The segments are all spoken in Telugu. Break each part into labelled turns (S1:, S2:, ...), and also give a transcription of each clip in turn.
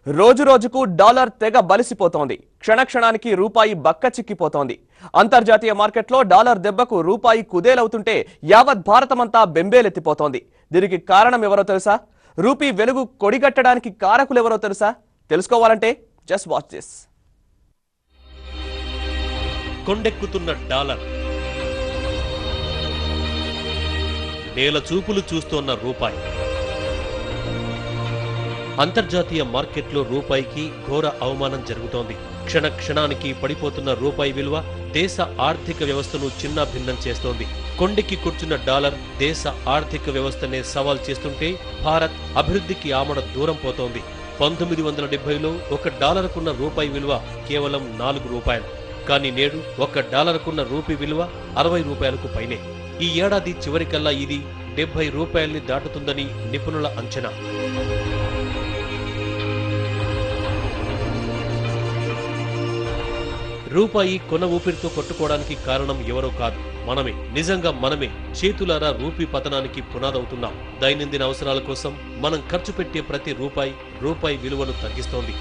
S1: రోజు రోజుకు డాలర్ తెగ బలిసిపోతోంది. క్షణక్షణానికి రూపాయి బక్క చిక్కిపోతోంది. అంతర్జాతీయ మార్కెట్లో డాలర్ దెబ్బకు రూపాయి కుదేలవుతుంటే యావత్ భారతమంతా బెంబేలెత్తిపోతోంది. దీనికి కారణం ఎవరో తెలుసా? రూపీ వెలుగు కొడిగట్టడానికి కారకులెవరో తెలుసా? తెలుసుకోవాలంటే జస్ట్ వాచ్ దిస్.
S2: కొండెక్కుతున్న డాలర్, నేల చూపులు చూస్తోన్న రూపాయి. అంతర్జాతీయ మార్కెట్లో రూపాయికి ఘోర అవమానం జరుగుతోంది. క్షణ క్షణానికి పడిపోతున్న రూపాయి విలువ దేశ ఆర్థిక వ్యవస్థను చిన్నాభిన్నం చేస్తోంది. కొండెక్కి కూర్చున్న డాలర్ దేశ ఆర్థిక వ్యవస్థనే సవాల్ చేస్తుంటే భారత్ అభివృద్ధికి ఆమడ దూరం పోతోంది. 1970లో $1కున్న రూపాయి విలువ కేవలం ₹4. కానీ నేడు $1కున్న రూపీ విలువ ₹60కు పైనే. ఈ ఏడాది చివరికల్లా ఇది ₹70ని దాటుతుందని నిపుణుల అంచనా. రూపాయి కొన ఊపిరితో కొట్టుకోవడానికి కారణం ఎవరో కాదు, మనమే. నిజంగా మనమే చేతులారా రూపీ పతనానికి పునాదవుతున్నాం. దైనందిన అవసరాల కోసం మనం ఖర్చు పెట్టే ప్రతి రూపాయి విలువను తగ్గిస్తోంది.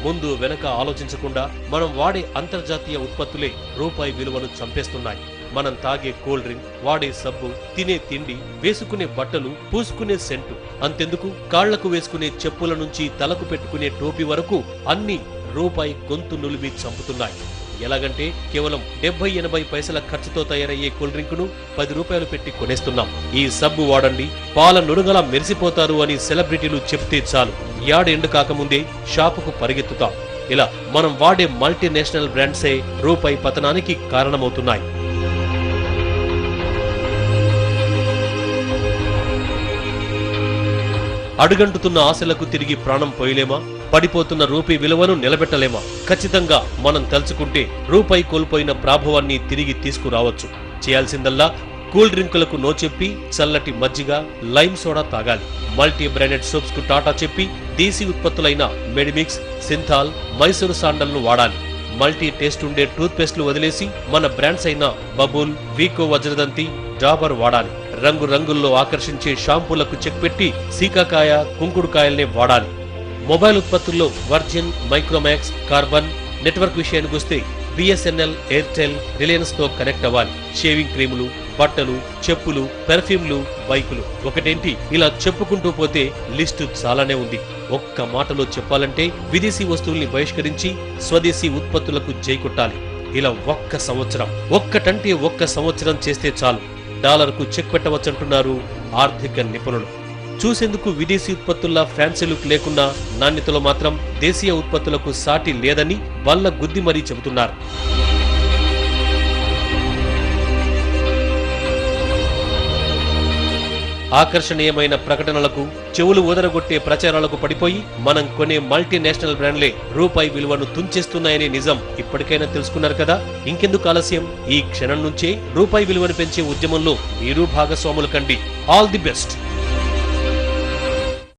S2: ముందు వెనక ఆలోచించకుండా మనం వాడే అంతర్జాతీయ ఉత్పత్తులే రూపాయి విలువను చంపేస్తున్నాయి. మనం తాగే కూల్ డ్రింక్, వాడే సబ్బు, తినే తిండి, వేసుకునే బట్టలు, పూసుకునే సెంటు, అంతెందుకు కాళ్లకు వేసుకునే చెప్పుల నుంచి తలకు పెట్టుకునే టోపీ వరకు అన్ని రూపాయి గొంతు నులిమి చంపుతున్నాయి. ఎలాగంటే కేవలం 70-80 పైసల ఖర్చుతో తయారయ్యే కూల్ డ్రింక్ ను ₹10 పెట్టి కొనేస్తున్నాం. ఈ సబ్బు వాడండి, పాల నురుగలా మెరిసిపోతారు అని సెలబ్రిటీలు చెప్తే చాలు, యాడెండు కాకముందే షాపుకు పరిగెత్తుతాం. ఇలా మనం వాడే మల్టీనేషనల్ బ్రాండ్సే రూపాయి పతనానికి కారణమవుతున్నాయి. అడుగంటుతున్న ఆశలకు తిరిగి ప్రాణం పోయలేమా? పడిపోతున్న రూపీ విలువను నిలబెట్టలేమా? ఖచ్చితంగా మనం తలుచుకుంటే రూపాయి కోల్పోయిన ప్రాభవాన్ని తిరిగి తీసుకురావచ్చు. చేయాల్సిందల్లా కూల్ డ్రింకులకు నో చెప్పి చల్లటి మజ్జిగ, లైమ్ సోడా తాగాలి. మల్టీ బ్రాండెడ్ సోప్స్ కు టాటా చెప్పి దేశీ ఉత్పత్తులైన మెడిమిక్స్, సింథాల్, మైసూరు శాండల్ ను వాడాలి. మల్టీ టేస్ట్ ఉండే టూత్ పేస్ట్లు వదిలేసి మన బ్రాండ్స్ అయిన బబుల్, వీకో వజ్రదంతి, డాబర్ వాడాలి. రంగు రంగుల్లో ఆకర్షించే షాంపూలకు చెక్ పెట్టి సీకాకాయ, కుంకుడుకాయల్నే వాడాలి. మొబైల్ ఉత్పత్తుల్లో వర్జిన్, మైక్రోమాక్స్, కార్బన్. నెట్వర్క్ విషయానికి వస్తే బిఎస్ఎన్ఎల్, ఎయిర్టెల్, రిలయన్స్ తో కనెక్ట్ అవ్వాలి. షేవింగ్ క్రీములు, బట్టలు, చెప్పులు, పెర్ఫ్యూమ్లు, బైకులు, ఒకటేంటి ఇలా చెప్పుకుంటూ పోతే లిస్టు చాలానే ఉంది. ఒక్క మాటలో చెప్పాలంటే విదేశీ వస్తువుల్ని బహిష్కరించి స్వదేశీ ఉత్పత్తులకు జై కొట్టాలి. ఇలా ఒక్కటంటే ఒక్క సంవత్సరం చేస్తే చాలు డాలర్కు చెక్ పెట్టవచ్చంటున్నారు ఆర్థిక నిపుణులు. చూసేందుకు విదేశీ ఉత్పత్తుల్లా ఫ్యాన్సీ లుక్ లేకున్నా నాణ్యతలో మాత్రం దేశీయ ఉత్పత్తులకు సాటి లేదని బల్ల గుద్ది మరీ చెబుతున్నారు. ఆకర్షణీయమైన ప్రకటనలకు, చెవులు ఊదరగొట్టే ప్రచారాలకు పడిపోయి మనం కొనే మల్టీనేషనల్ బ్రాండ్లే రూపాయి విలువను తుంచేస్తున్నాయనే నిజం ఇప్పటికైనా తెలుసుకున్నారు కదా? ఇంకెందుకు ఆలస్యం? ఈ క్షణం నుంచే రూపాయి విలువను పెంచే ఉద్యమంలో మీరు భాగస్వాములు కండి. All the best.